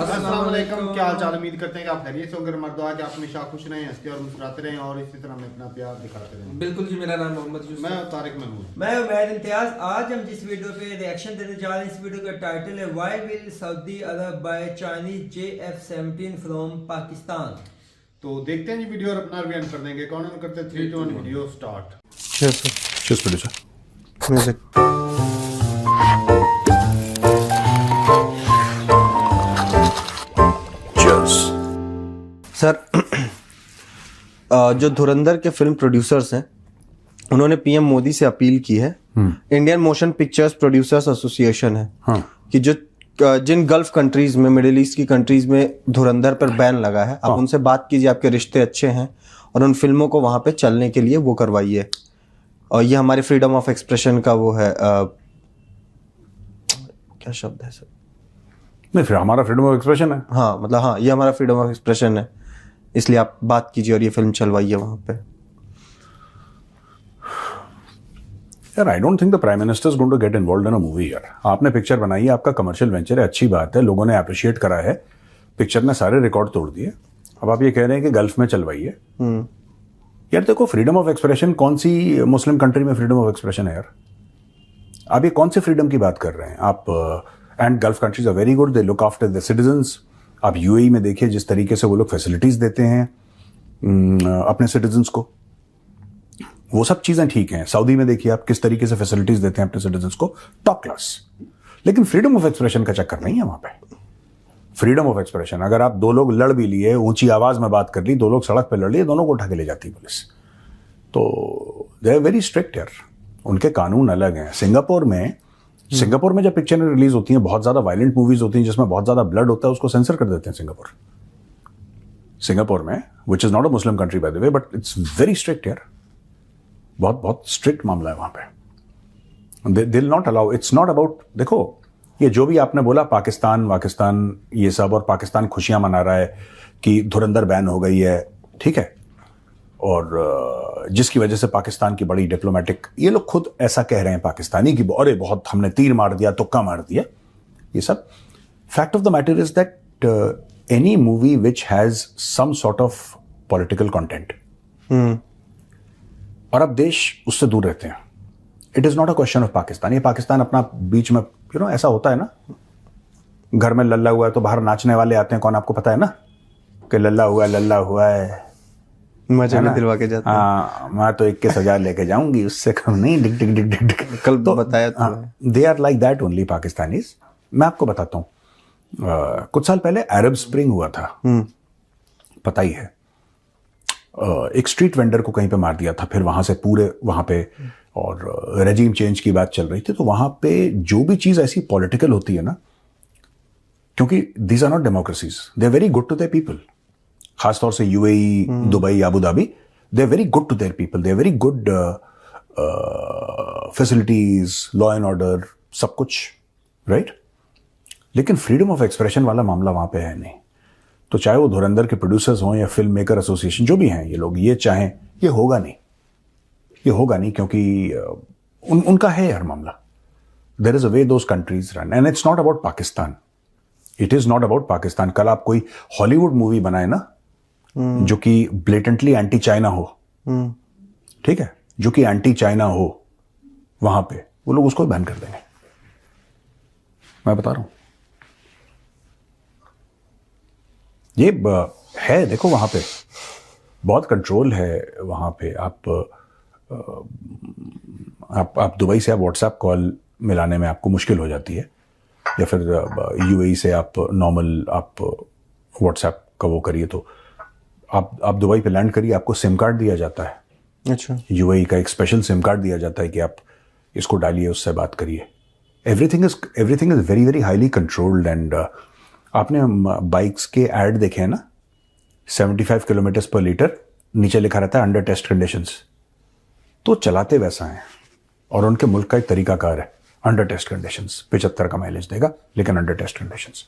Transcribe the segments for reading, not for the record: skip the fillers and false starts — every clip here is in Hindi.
अस्सलाम वालेकुम, क्या हाल चाल। उम्मीद करते हैं कि आप खैरियत से होंगे। मर्द दुआ कि आप हमेशा खुश रहें, हंसते और मुस्कुराते रहें और इसी तरह हमें अपना प्यार दिखाते रहें। बिल्कुल जी, मेरा नाम मोहम्मद यूसुफ, मैं तारिक महमूद, मैं उमैद इम्तियाज। आज हम जिस वीडियो पे रिएक्शन देने जा रहे हैं, इस वीडियो का टाइटल है why will Saudi Arab buy Chinese JF-17 from Pakistan. तो देखते हैं जी वीडियो और अपना रिव्यू कर देंगे। कौन ऑन करते हैं? 3 2 1 video start. Cheers, producer. Music. Cheers. Sir जो धुरंधर के फिल्म प्रोड्यूसर्स हैं उन्होंने पीएम मोदी से अपील की है। Indian motion pictures producers association है कि जो जिन गल्फ कंट्रीज में, मिडिल ईस्ट की कंट्रीज में धुरंधर पर बैन लगा है, आप उनसे बात कीजिए, आपके रिश्ते अच्छे हैं और उन फिल्मों को वहां पे चलने के लिए वो करवाइए। और ये हमारे फ्रीडम ऑफ एक्सप्रेशन का वो है, क्या शब्द है सर? नहीं, फिर हमारा फ्रीडम ऑफ एक्सप्रेशन है। हाँ मतलब हाँ, ये हमारा फ्रीडम ऑफ एक्सप्रेशन है, इसलिए आप बात कीजिए और ये फिल्म चलवाइए वहां पे। यार, I don't think the prime minister is going to get involved in a movie. यार, आपने पिक्चर बनाई है, आपका कमर्शियल वेंचर है, अच्छी बात है, लोगों ने अप्रिशिएट करा है, पिक्चर ने सारे रिकॉर्ड तोड़ दिए। अब आप ये कह रहे हैं कि गल्फ में चलवाइए। यार देखो, फ्रीडम ऑफ एक्सप्रेशन कौन सी मुस्लिम कंट्री में फ्रीडम ऑफ एक्सप्रेशन है यार? आप ये कौन से फ्रीडम की बात कर रहे हैं आप? And gulf countries are very good, they look after the citizens. आप यूएई में देखिए जिस तरीके से वो लोग फैसिलिटीज देते हैं अपने सिटीजन्स को, वो सब चीजें ठीक हैं। सऊदी में देखिए आप किस तरीके से फैसिलिटीज देते हैं अपने सिटीजन्स को, टॉप क्लास। लेकिन फ्रीडम ऑफ एक्सप्रेशन का चक्कर नहीं है वहां पे। फ्रीडम ऑफ एक्सप्रेशन, अगर आप दो लोग लड़ भी लिए, ऊंची आवाज में बात कर ली, दो लोग सड़क पे लड़ लिए, दोनों को उठा के ले जाती पुलिस। तो दे आर वेरी स्ट्रिक्ट यार, उनके कानून अलग हैं। सिंगापुर में जब पिक्चर रिलीज होती हैं, बहुत ज्यादा वायलेंट मूवीज होती हैं जिसमें बहुत ज्यादा ब्लड होता है, उसको सेंसर कर देते हैं सिंगापुर में, which is not a Muslim country by the way, but it's very strict यार। बहुत बहुत स्ट्रिक्ट मामला है वहां पे। They will not allow. It's not about, देखो ये जो भी आपने बोला पाकिस्तान ये सब, और पाकिस्तान खुशियां मना रहा है कि धुरंधर बैन हो गई है, ठीक है, और जिसकी वजह से पाकिस्तान की बड़ी डिप्लोमेटिक, ये लोग खुद ऐसा कह रहे हैं पाकिस्तानी कि अरे बहुत हमने तीर मार दिया, तुक्का मार दिया, ये सब। Fact of the matter is that any movie which has some sort of political content, और अब देश उससे दूर रहते हैं। It is not a question of Pakistan. ये पाकिस्तान अपना बीच में, ऐसा होता है ना, घर में लल्ला हुआ है तो बाहर नाचने वाले आते हैं, कौन आपको पता है ना, कि लल्ला हुआ है, मजा भी दिलवा के जाते हैं। हाँ, मैं तो 21,000 लेके जाऊंगी, उससे कम नहीं, डिग डिग डिग डिग डिग। कल तो बताया था। They are like that only Pakistanis. मैं आपको बताता हूँ, कुछ साल पहले अरब स्प्रिंग हुआ था, पता ही है। एक स्ट्रीट वेंडर को कहीं पे मार दिया था, फिर वहां से पूरे वहां पे, और रेजिम चेंज की बात चल रही थी, तो वहां पे जो भी चीज ऐसी पॉलिटिकल होती है ना, क्योंकि these are not democracies, they are very good to their people, खासतौर से UAE, Dubai, Abu Dhabi, they are very good to their people, they are very good facilities, law and order, सब कुछ, राइट? लेकिन फ्रीडम ऑफ एक्सप्रेशन वाला मामला वहां पे है नहीं। तो चाहे वो धुरंधर के प्रोड्यूसर्स हों या फिल्म मेकर एसोसिएशन, जो भी हैं ये लोग, ये चाहें, ये होगा नहीं, क्योंकि उनका है यार मामला। There is a way those countries run, and it's not about Pakistan. It is not about Pakistan. कल आप कोई हॉलीवुड मूवी बनाए ना, जो कि ब्लेटेंटली एंटी चाइना हो, ठीक है, जो कि एंटी चाइना हो, वहां पे वो लोग उसको बैन कर देंगे। मैं बता रहा हूं, ये है, देखो वहां पे बहुत कंट्रोल है वहां पे। आप दुबई से आप व्हाट्सएप कॉल मिलाने में आपको मुश्किल हो जाती है, या फिर यूएई से आप नॉर्मल आप व्हाट्सएप का वो करिए, तो आप दुबई पे लैंड करिए, आपको सिम कार्ड दिया जाता है। अच्छा, यूएई का एक स्पेशल सिम कार्ड दिया जाता है कि आप इसको डालिए, उससे बात करिए। Everything is very very highly controlled. And आपने बाइक्स के ऐड देखे हैं ना, 75 किलोमीटर पर लीटर, नीचे लिखा रहता है अंडर टेस्ट कंडीशंस। तो चलाते वैसा है, और उनके मुल्क का एक तरीकाकार है, अंडर टेस्ट कंडीशंस, 75 का माइलेज देगा, लेकिन under test conditions.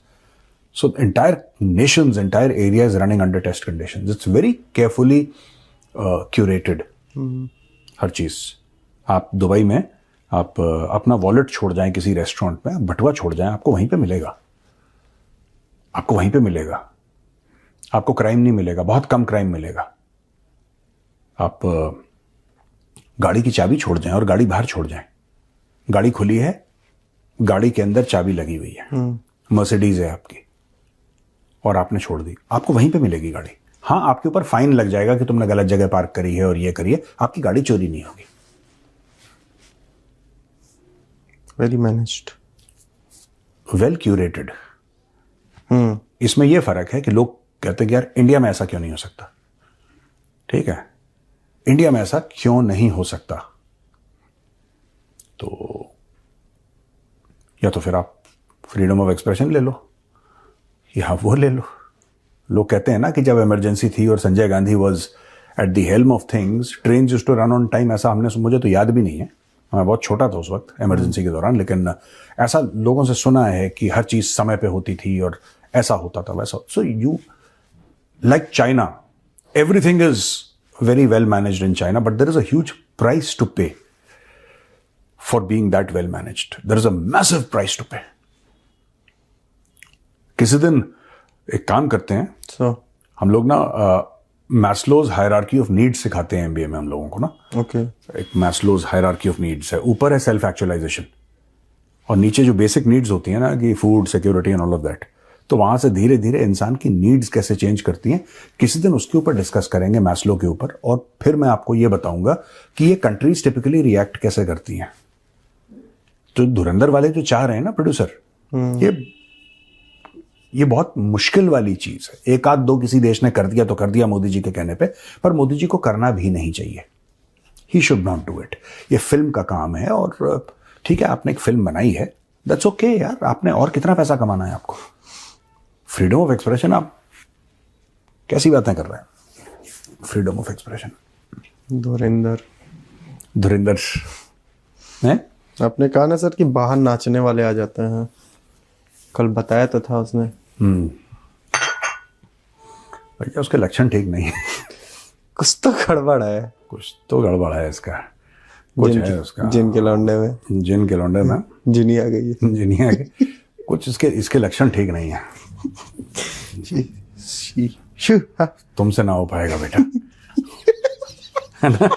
So entire nations, entire area is running under test conditions. It's very carefully curated हर चीज। आप दुबई में आप अपना वॉलेट छोड़ जाएं किसी रेस्टोरेंट में, बटुआ छोड़ जाएं, आपको वहीं पे मिलेगा। आपको वहीं पे मिलेगा। आपको क्राइम नहीं मिलेगा, बहुत कम क्राइम मिलेगा। आप गाड़ी की चाबी छोड़ जाएं और गाड़ी बाहर छोड़ जाएं। गाड़ी खुली है, गाड़ी के अंदर चाबी लगी हुई है, मर्सिडीज है आपकी, और आपने छोड़ दी, आपको वहीं पे मिलेगी गाड़ी। हाँ, आपके ऊपर फाइन लग जाएगा कि तुमने गलत जगह पार्क करी है और ये करिए, आपकी गाड़ी चोरी नहीं होगी। Very managed, well curated. इसमें यह फर्क है कि लोग कहते हैं कि यार इंडिया में ऐसा क्यों नहीं हो सकता। ठीक है, इंडिया में ऐसा क्यों नहीं हो सकता? तो या तो फिर आप फ्रीडम ऑफ एक्सप्रेशन ले लो या वो ले लो। लोग कहते हैं ना कि जब इमरजेंसी थी और Sanjay Gandhi was at the helm of things, train used to run on time. ऐसा हमने, मुझे तो याद भी नहीं है, मैं बहुत छोटा था उस वक्त इमरजेंसी के दौरान, लेकिन ऐसा लोगों से सुना है कि हर चीज समय पे होती थी और ऐसा होता था वैसा। So you like China, everything is very well managed in China, but there is a huge price to pay for being that well managed. There is a massive price to pay. किसी दिन एक काम करते हैं, हम लोग ना मैस्लोज हायरार्की ऑफ नीड्स सिखाते हैं एमबीए में हम लोगों को ना। ओके। एक मैस्लोज हायरार्की ऑफ नीड्स है, ऊपर है सेल्फ एक्चुअलाइजेशन और नीचे जो बेसिक नीड्स होती है ना कि food, security and all of that. तो वहां से धीरे धीरे इंसान की नीड्स कैसे चेंज करती हैं, किसी दिन उसके ऊपर डिस्कस करेंगे, मैस्लो के ऊपर। और फिर मैं आपको यह बताऊंगा कि ये कंट्रीज टिपिकली रिएक्ट कैसे करती हैं। तो धुरंधर वाले जो चाह रहे हैं ना प्रोड्यूसर, ये बहुत मुश्किल वाली चीज है। एक आध दो किसी देश ने कर दिया तो कर दिया मोदी जी के कहने पे, पर मोदी जी को करना भी नहीं चाहिए। He should not do it. ये फिल्म का काम है और ठीक है, आपने एक फिल्म बनाई है, दैट्स ओके यार। आपने और कितना पैसा कमाना है आपको? फ्रीडम ऑफ एक्सप्रेशन, आप कैसी बातें कर रहे हैं? फ्रीडम ऑफ एक्सप्रेशन, धुरिंदर हैं? आपने कहा ना सर कि बाहर नाचने वाले आ जाते हैं, कल बताया तो था उसने। भैया उसके लक्षण ठीक नहीं है। कुछ तो गड़बड़ है, कुछ तो गड़बड़ है इसका, कुछ है उसका। जिन के लौंडे में जिनी आ गई है। जिनी आ गई, कुछ इसके लक्षण ठीक नहीं है। तुमसे ना हो पाएगा बेटा, है ना?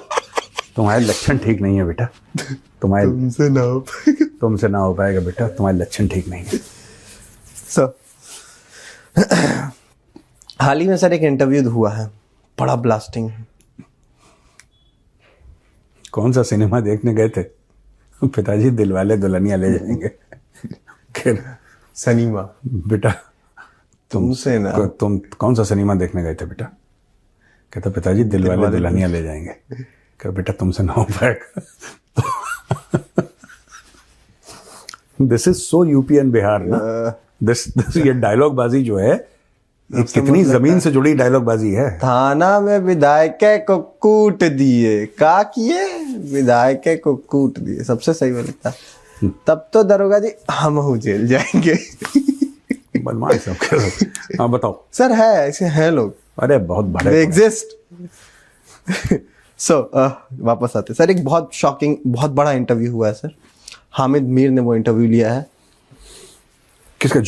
तुम्हारे लक्षण ठीक नहीं है बेटा, तुमसे ना हो पाएगा बेटा, तुम्हारे लक्षण ठीक नहीं है। हाल ही में सर एक इंटरव्यू हुआ है, बड़ा ब्लास्टिंग। कौन सा सिनेमा देखने गए थे? पिताजी दिलवाले दुल्हनिया ले जाएंगे। सिनेमा बेटा तुमसे ना, तुम कौन सा सिनेमा देखने गए थे बेटा? कहता पिताजी दिलवाले दुल्हनिया ले जाएंगे। कह बेटा तुमसे ना हो पाएगा। This is so UP and Bihar ना। दिस ये डायलॉग बाजी जो है, कितनी जमीन से जुड़ी डायलॉग बाजी है। थाना में विधायक को कूट दिए, का किए विधायक को कूट दिए, सबसे सही में लिखता। तब तो दरोगा जी हम हो जेल जाएंगे। बदमाश सब। हाँ बताओ सर, है ऐसे हैं लोग। अरे बहुत बड़े एग्जिस्ट। सो वापस आते सर, एक बहुत शॉकिंग, बहुत बड़ा इंटरव्यू हुआ है सर। हामिद मीर ने वो इंटरव्यू लिया है। किसका?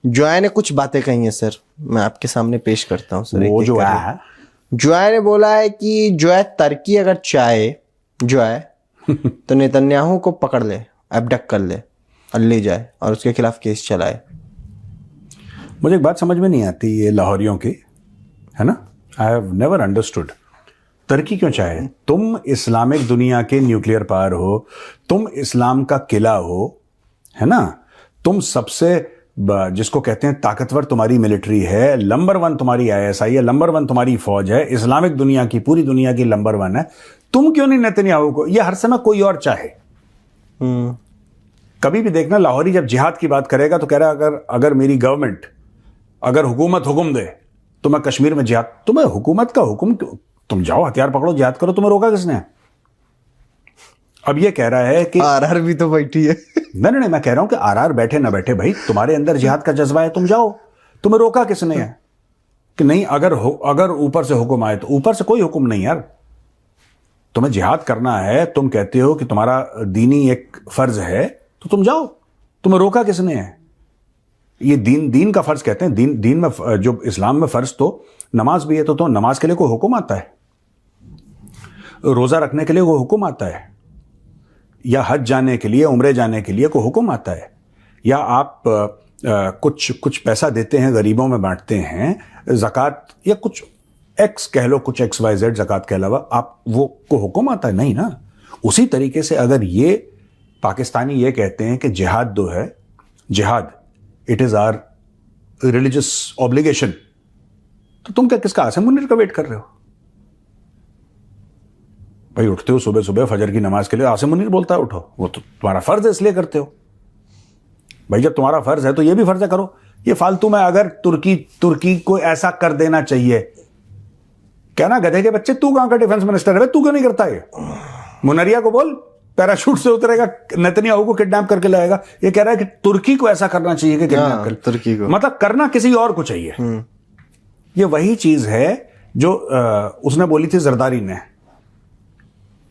जोया ने कुछ बातें कही हैं सर, मैं आपके सामने पेश करता हूँ सर। वो जोया ने बोला है कि जोया तरक्की अगर चाहे जोया तो नेतन्याहू को पकड़ ले, एबडक्ट कर ले और ले जाए और उसके खिलाफ केस चलाए। मुझे एक बात समझ में नहीं आती ये लाहौरियों की, है ना। I have never understood. तरक्की क्यों चाहे? तुम इस्लामिक दुनिया के न्यूक्लियर पावर हो, तुम इस्लाम का किला हो, है ना। तुम सबसे जिसको कहते हैं ताकतवर तुम्हारी मिलिट्री है, नंबर 1 तुम्हारी ISI है, नंबर 1 तुम्हारी फौज है, इस्लामिक दुनिया की, पूरी दुनिया की नंबर 1 है। तुम क्यों नहीं नेतन्याहू को? ये हर समय कोई और चाहे। कभी भी देखना, लाहौरी जब जिहाद की बात करेगा तो कह रहा है अगर मेरी गवर्नमेंट, अगर हुकूमत हुक्म दे तो मैं कश्मीर में जिहाद। तुम्हें हुकूमत का हुक्म, तुम जाओ हथियार पकड़ो जिहाद करो, तुम्हें रोका किसने? अब ये कह रहा है कि आरआर भी तो बैठी है। नहीं, मैं कह रहा हूं कि आरआर बैठे ना बैठे भाई, तुम्हारे अंदर जिहाद का जज्बा है, तुम जाओ। तुम्हें रोका किसने है कि नहीं? अगर ऊपर से हुक्म आए तो ऊपर से कोई हुक्म नहीं यार। तुम्हें जिहाद करना है, तुम कहते हो कि तुम्हारा दीनी एक फर्ज है, तो तुम जाओ। तुम्हें रोका किसने है? ये दीन का फर्ज कहते हैं। दीन में जो इस्लाम में फर्ज तो नमाज भी है, तो नमाज के लिए कोई हुक्म आता है, रोजा रखने के लिए कोई हुक्म आता है, या हज जाने के लिए, उम्रे जाने के लिए कोई हुक्म आता है, या आप कुछ पैसा देते हैं, गरीबों में बांटते हैं, ज़कात या कुछ एक्स कह लो, कुछ XYZ ज़कात के अलावा आप वो को हुक्म आता है? नहीं ना। उसी तरीके से अगर ये पाकिस्तानी ये कहते हैं कि जिहाद जो है, जिहाद it is our religious obligation, तो तुम क्या किसका आसिम मुनीर का वेट कर रहे हो? भाई उठते हो सुबह सुबह फजर की नमाज के लिए, आसिम मुनीर बोलता है उठो, वो तो तुम्हारा फर्ज है इसलिए करते हो। भाई जब तुम्हारा फर्ज है तो ये भी फर्ज है, करो। ये फालतू में अगर तुर्की को ऐसा कर देना चाहिए, क्या ना गधे के बच्चे, तू कहां का डिफेंस मिनिस्टर है, तू क्यों नहीं करता ये? मुनरिया को बोल पैराशूट से उतरेगा, नेतन्याहू को किडनैप करके लाएगा। ये कह रहा है कि तुर्की को ऐसा करना चाहिए कि किडनैप कर, तुर्की को मतलब करना किसी और को चाहिए। ये वही चीज है जो उसने बोली थी जरदारी ने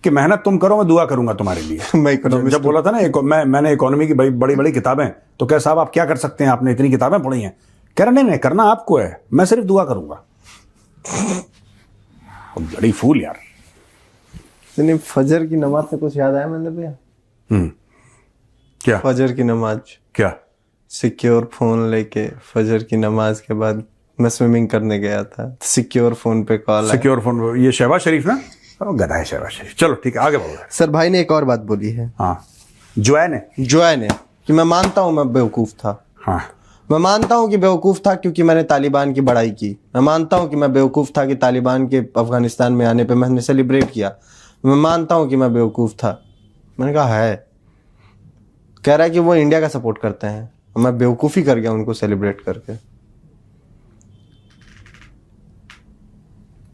कि मेहनत तुम करो, मैं दुआ करूंगा तुम्हारे लिए। मैं इकोनॉमिस्ट जब बोला था ना मैंने इकोनॉमी की बड़ी बड़ी किताबें, तो क्या साहब आप क्या कर सकते हैं, आपने इतनी किताबें पढ़ी हैं? कह रहे नहीं करना आपको है, मैं सिर्फ दुआ करूंगा। बड़ी फूल यार। नहीं, फजर की नमाज से कुछ याद आया मैंने भैया? क्या फजर की नमाज? क्या सिक्योर फोन लेके फजर की नमाज के बाद मैं स्विमिंग करने गया था, सिक्योर फोन पे कॉल आया। सिक्योर फोन, ये शहबाज शरीफ ना? गधा है शहबाज शरीफ। चलो ठीक है, आगे बढ़ो। सर भाई ने एक और बात बोली है। हाँ, जोया ने कि मैं मानता हूं मैं बेवकूफ था। हाँ, मैं मानता हूं कि बेवकूफ था क्योंकि मैंने तालिबान की बड़ाई की। मैं मानता हूं कि मैं बेवकूफ था कि तालिबान के अफगानिस्तान में आने पे मैंने सेलिब्रेट किया। मैं मानता हूं कि मैं बेवकूफ था। मैंने कहा है, कह रहा है कि वो इंडिया का सपोर्ट करते हैं और मैं बेवकूफी कर गया उनको सेलिब्रेट करके।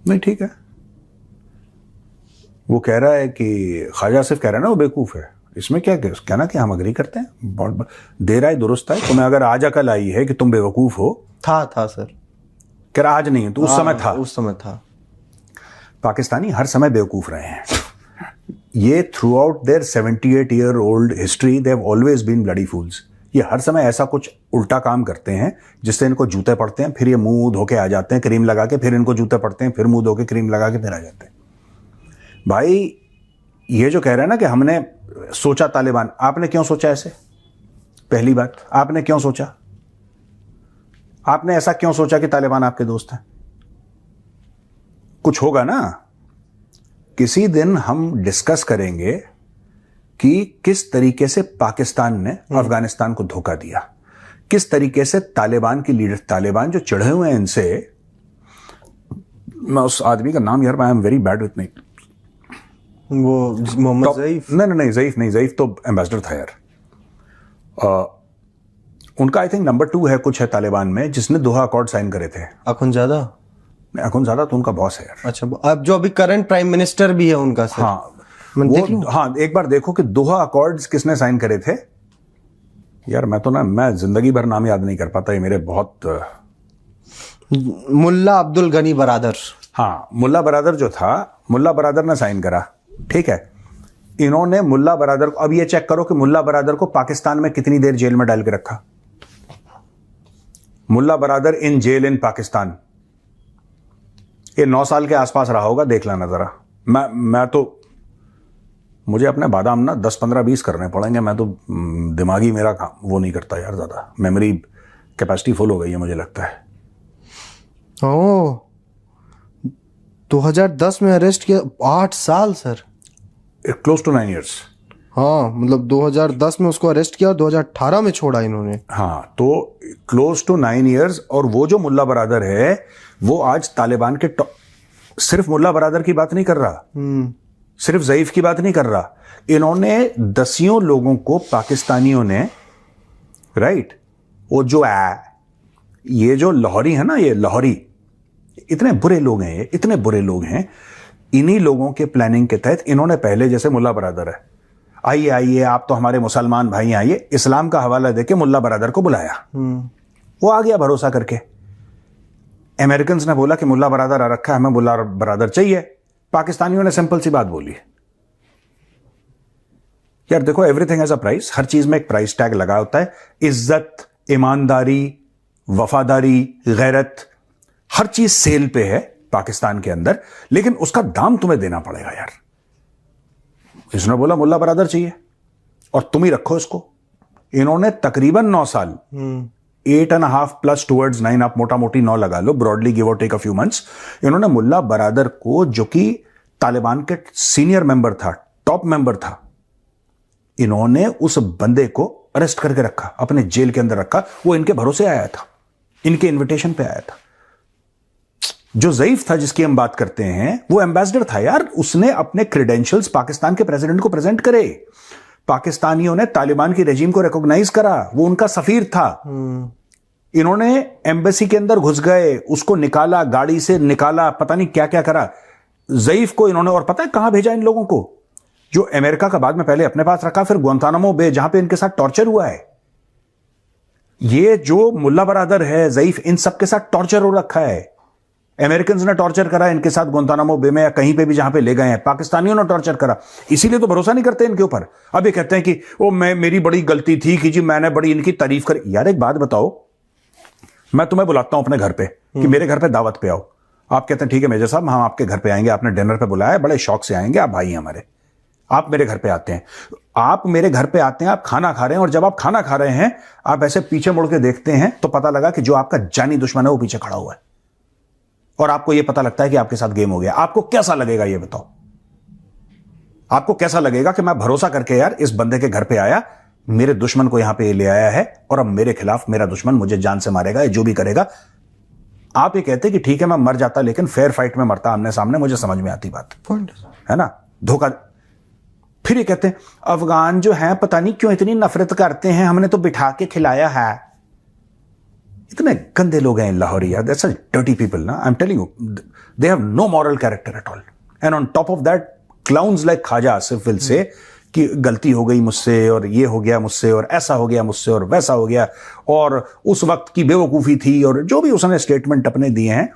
नहीं ठीक है, वो कह रहा है कि ख्वाजा सिर्फ कह रहा है ना वो बेवकूफ है, इसमें क्या कहना कि हम अग्री करते हैं, बहुत दे रहा है, दुरुस्त है। तुम्हें अगर आज अकल आई है कि तुम बेवकूफ हो, था सर, कह रहा आज नहीं, तो उस समय था। पाकिस्तानी हर समय बेवकूफ रहे हैं। ये throughout their 78 year old history they have always been bloody fools. ये हर समय ऐसा कुछ उल्टा काम करते हैं जिससे इनको जूते पड़ते हैं, फिर ये मुंह धो के आ जाते हैं क्रीम लगा के, फिर इनको जूते पड़ते हैं, फिर मुंह धो के क्रीम लगा के फिर आ जाते हैं। भाई ये जो कह रहे हैं ना कि हमने सोचा तालिबान, आपने क्यों सोचा ऐसे? पहली बात, आपने क्यों सोचा? आपने ऐसा क्यों सोचा कि तालिबान आपके दोस्त हैं? कुछ होगा ना, किसी दिन हम डिस्कस करेंगे कि किस तरीके से पाकिस्तान ने अफगानिस्तान को धोखा दिया, किस तरीके से तालिबान की लीडर, तालिबान जो चढ़े हुए हैं इनसे, मैं उस आदमी का नाम यार, I am very bad with name, वो मोहम्मद ज़ईफ। नहीं ज़ईफ तो एम्बेसडर था यार। उनका आई थिंक नंबर 2 है कुछ है तालिबान में, जिसने दोहा अकॉर्ड साइन करे थे। अखुनज़ादा तो उनका बॉस है यार। अच्छा, अब जो अभी करंट प्राइम मिनिस्टर भी है उनका सर। हाँ, एक बार देखो कि दोहा अकॉर्ड्स किसने साइन करे थे यार। मैं जिंदगी भर नाम याद नहीं कर पाता, ये मेरे बहुत। मुल्ला अब्दुल गनी बरादर। हाँ, मुल्ला बरादर जो था, मुल्ला बरादर ने साइन करा, ठीक है। इन्होंने मुल्ला बरादर को, अब ये चेक करो कि मुल्ला बरादर को पाकिस्तान में कितनी देर जेल में डाल के रखा। मुल्ला बरादर इन जेल इन पाकिस्तान, ये 9 साल के आसपास रहा होगा, देख लेना जरा। मैं तो, मुझे अपने बादाम ना 10 15 20 करने पड़ेंगे, मैं तो दिमागी मेरा काम वो नहीं करता यार, ज्यादा मेमोरी कैपेसिटी फुल हो गई है मुझे लगता है। 2010 में अरेस्ट किया, 8 साल सर, क्लोज टू 9 years। हाँ, मतलब 2010 में उसको अरेस्ट किया, 2018 में छोड़ा इन्होंने। हाँ, तो क्लोज टू 9 years। और वो जो मुल्ला बरादर है वो आज तालिबान के सिर्फ मुल्ला बरादर की बात नहीं कर रहा, सिर्फ ज़ईफ की बात नहीं कर रहा, इन्होंने दसियों लोगों को, पाकिस्तानियों ने, राइट, वो जो ये जो लाहौरी है ना, ये लाहौरी इतने बुरे लोग हैं, ये इतने बुरे लोग हैं, इन्हीं लोगों के प्लानिंग के तहत इन्होंने पहले, जैसे मुल्ला बरादर है, आइए आप तो हमारे मुसलमान भाई, आइए, इस्लाम का हवाला देके मुल्ला बरादर को बुलाया। वो आ गया भरोसा करके। अमेरिकन ने बोला कि मुल्ला बरादर आ रखा है, हमें मुल्ला बरादर चाहिए। पाकिस्तानियों ने सिंपल सी बात बोली, यार देखो एवरीथिंग हैज अ प्राइस, हर चीज में एक प्राइस टैग लगा होता है। इज्जत, ईमानदारी, वफादारी, गैरत, हर चीज सेल पे है पाकिस्तान के अंदर, लेकिन उसका दाम तुम्हें देना पड़ेगा यार। इसने बोला मुल्ला बरादर चाहिए और तुम ही रखो इसको। इन्होंने तकरीबन 9 साल, 8.5 प्लस टूवर्ड्स 9, आप मोटा मोटी 9 लगा लो, ब्रॉडली गिव और टेक अ फ्यू मंथ्स, इन्होंने मुल्ला बरादर को, जो कि तालिबान के सीनियर मेंबर था, टॉप मेंबर था, इन्होंने उस बंदे को अरेस्ट करके रखा, अपने जेल के अंदर रखा। वो इनके भरोसे आया था, इनके इनविटेशन पे आया था। जो ज़ईफ था जिसकी हम बात करते हैं, वो एम्बेसडर था यार, उसने अपने क्रेडेंशियल्स पाकिस्तान के प्रेसिडेंट को प्रेजेंट करे। पाकिस्तानियों ने तालिबान की रेजिम को रिकॉग्नाइज करा, वो उनका सफीर था। इन्होंने एम्बेसी के अंदर घुस गए, उसको निकाला, गाड़ी से निकाला, पता नहीं क्या क्या करा ज़ईफ को इन्होंने। और पता है कहां भेजा इन लोगों को? जो अमेरिका का बाद में पहले अपने पास रखा, फिर गुआंतानामो बे, जहां पे इनके साथ टॉर्चर हुआ है। ये जो मुल्ला बरादर है, ज़ईफ, इन सब के साथ टॉर्चर हो रखा है। अमेरिकन ने टॉर्चर करा इनके साथ गुआंतानामो बे में या कहीं पे भी जहां पे ले गए हैं, पाकिस्तानियों ने टॉर्चर करा। इसीलिए तो भरोसा नहीं करते इनके ऊपर। अब ये कहते हैं कि वो मेरी बड़ी गलती थी कि जी मैंने बड़ी इनकी तारीफ करी। यार एक बात बताओ, मैं तुम्हें बुलाता हूं अपने घर पे कि मेरे घर पे दावत पे आओ, आप कहते हैं ठीक है मेजर साहब हम आपके घर पे आएंगे, आपने डिनर पे बुलाया, बड़े शौक से आएंगे, आप भाई हमारे, आप मेरे घर पे आते हैं, आप मेरे घर पे आते हैं, आप खाना खा रहे हैं, और जब आप खाना खा रहे हैं आप ऐसे पीछे मुड़ के देखते हैं तो पता लगा कि जो आपका जानी दुश्मन है वो पीछे खड़ा हुआ है, और आपको यह पता लगता है कि आपके साथ गेम हो गया। आपको कैसा लगेगा ये बताओ? आपको कैसा लगेगा कि मैं भरोसा करके यार इस बंदे के घर पे आया, मेरे दुश्मन को यहां पे ले आया है, और अब मेरे खिलाफ मेरा दुश्मन मुझे जान से मारेगा, ये जो भी करेगा। आप ये कहते कि ठीक है मैं मर जाता, लेकिन फेयर फाइट में मरता आमने सामने, मुझे समझ में आती बात, है ना? धोखा। फिर ये कहते हैं अफगान जो है पता नहीं क्यों इतनी नफरत करते हैं, हमने तो बिठा के खिलाया है। इतने गंदे लोग हैं लाहौरी यार, दैट्स डर्टी पीपल ना, I am telling you, they have no moral character at all. And on top of that clowns like Khwaja Asif will say कि गलती हो गई मुझसे, और ये हो गया मुझसे, और ऐसा हो गया मुझसे, और वैसा हो गया, और उस वक्त की बेवकूफ़ी थी, और जो भी उसने स्टेटमेंट अपने दिए हैं,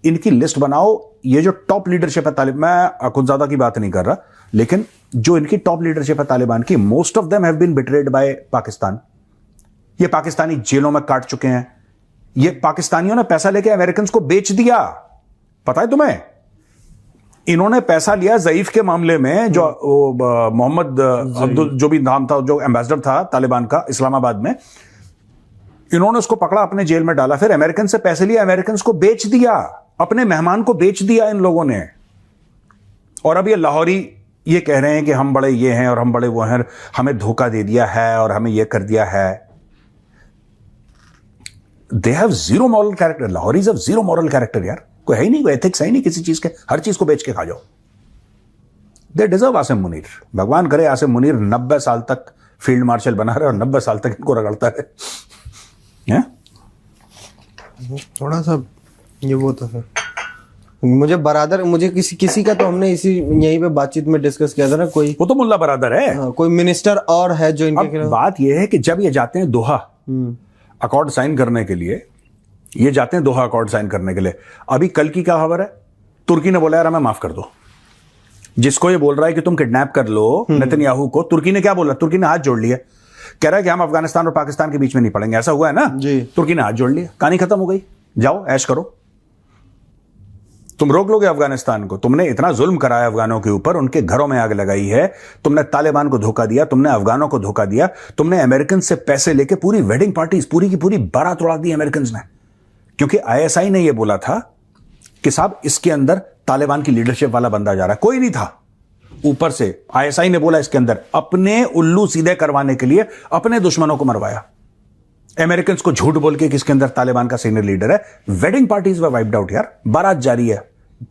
इनकी लिस्ट बनाओ। ये जो टॉप लीडरशिप है तालिबान, मैं खुद ज़्यादा की बात नहीं कर रहा, लेकिन जो इनकी टॉप लीडरशिप है तालिबान की, most of them have been betrayed by Pakistan. ये पाकिस्तानी जेलों में काट चुके हैं, ये पाकिस्तानियों ने पैसा लेके अमेरिकन को बेच दिया, पता है तुम्हें? इन्होंने पैसा लिया ज़ईफ के मामले में, जो मोहम्मद अब्दुल जो भी नाम था, जो एम्बेसडर था तालिबान का इस्लामाबाद में, इन्होंने उसको पकड़ा, अपने जेल में डाला, फिर अमेरिकन से पैसे लिए, अमेरिकन को बेच दिया, अपने मेहमान को बेच दिया इन लोगों ने। और अब ये लाहौरी ये कह रहे हैं कि हम बड़े ये हैं और हम बड़े वो हैं, हमें धोखा दे दिया है और हमें ये कर दिया है। They have zero moral character, Lahoris have zero moral character यार, कोई है ही नहीं, कोई एथिक्स है ही नहीं किसी चीज के, हर चीज को बेच के खा जाओ। दे डिजर्व आसिम मुनीर, भगवान करे आसिम मुनीर 90 साल तक फील्ड मार्शल बना रहे और 90 साल तक इनको रगड़ता रहे। थोड़ा सा ये वो था सर, मुझे बरादर, मुझे किसी का तो हमने इसी यहीं पे बातचीत में डिस्कस किया था ना, कोई वो तो मुल्ला बरादर है, कोई मिनिस्टर और है जो इनके खिलाफ। बात ये है कि जब ये जाते हैं दोहा अकॉर्ड साइन करने के लिए, ये जाते हैं दोहा अकॉर्ड साइन करने के लिए। अभी कल की क्या खबर है? तुर्की ने बोला यार हमें माफ कर दो। जिसको ये बोल रहा है कि तुम किडनैप कर लो नेतन्याहू को, तुर्की ने क्या बोला? तुर्की ने हाथ जोड़ लिया, कह रहा है कि हम अफगानिस्तान और पाकिस्तान के बीच में नहीं पड़ेंगे। ऐसा हुआ है ना जी, तुर्की ने हाथ जोड़ लिया, कहानी खत्म हो गई, जाओ ऐश करो। तुम रोक लोगे अफगानिस्तान को? तुमने इतना जुल्म कराया अफगानों के ऊपर, उनके घरों में आग लगाई है, तुमने तालिबान को धोखा दिया, तुमने अफगानों को धोखा दिया, तुमने अमेरिकन से पैसे लेके पूरी वेडिंग पार्टीज, पूरी की पूरी बारात उड़ा दी अमेरिकन ने, क्योंकि आईएसआई ने यह बोला था कि साहब इसके अंदर तालिबान की लीडरशिप वाला बंदा जा रहा है, कोई नहीं था। ऊपर से आईएसआई ने बोला इसके अंदर, अपने उल्लू सीधे करवाने के लिए अपने दुश्मनों को मरवाया, अमेरिकन को झूठ बोल के किसके अंदर तालिबान का सीनियर लीडर है। Wedding parties were wiped out यार, बारात जारी है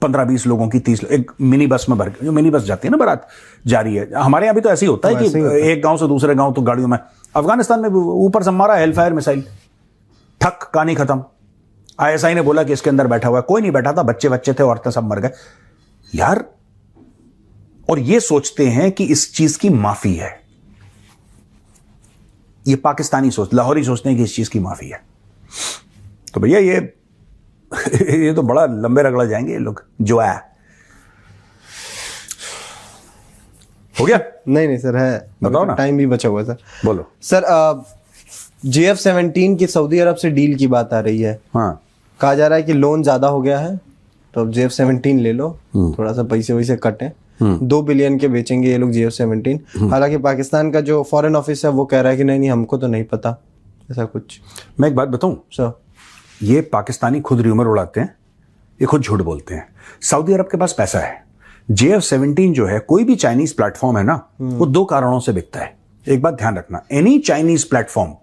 15-20 लोगों की, 30 एक मिनी बस में भर के, जो मिनी बस जाती है ना बारात, जारी है। हमारे यहां भी तो ऐसे ही होता है कि एक गांव से दूसरे गांव तो गाड़ियों में, अफगानिस्तान में ऊपर से मारा हेलफायर मिसाइल, ठक, कहानी खत्म। आईएसआई ने बोला कि इसके अंदर बैठा हुआ है, कोई नहीं बैठा था, बच्चे बच्चे थे, औरतें सब मर गए यार। और ये सोचते हैं कि इस चीज की माफी है, ये पाकिस्तानी लाहौरी सोचते हैं कि इस चीज की माफी है। तो भैया ये तो बड़ा लंबे रगड़ा जाएंगे ये लोग, जो है। हो गया? नहीं सर, है, बताओ ना, टाइम भी बचा हुआ है सर। बोलो सर। JF-17 की सऊदी अरब से डील की बात आ रही है। हाँ कहा जा रहा है कि लोन ज्यादा हो गया है तो अब JF-17 ले लो, थोड़ा सा पैसे वैसे कटे। 2 बिलियन के बेचेंगे ये लोग JF-17। हालांकि पाकिस्तान का जो फॉरेन ऑफिस है वो कह रहा है कि नहीं हमको तो नहीं पता ऐसा कुछ। मैं एक बात बताऊं सर ये पाकिस्तानी खुद र्यूमर उड़ाते हैं, ये खुद झूठ बोलते हैं। सऊदी अरब के पास पैसा है। JF-17 जो है कोई भी चाइनीज प्लेटफॉर्म है ना वो 2 कारणों से बिकता है। एक बात ध्यान रखना, any Chinese platform,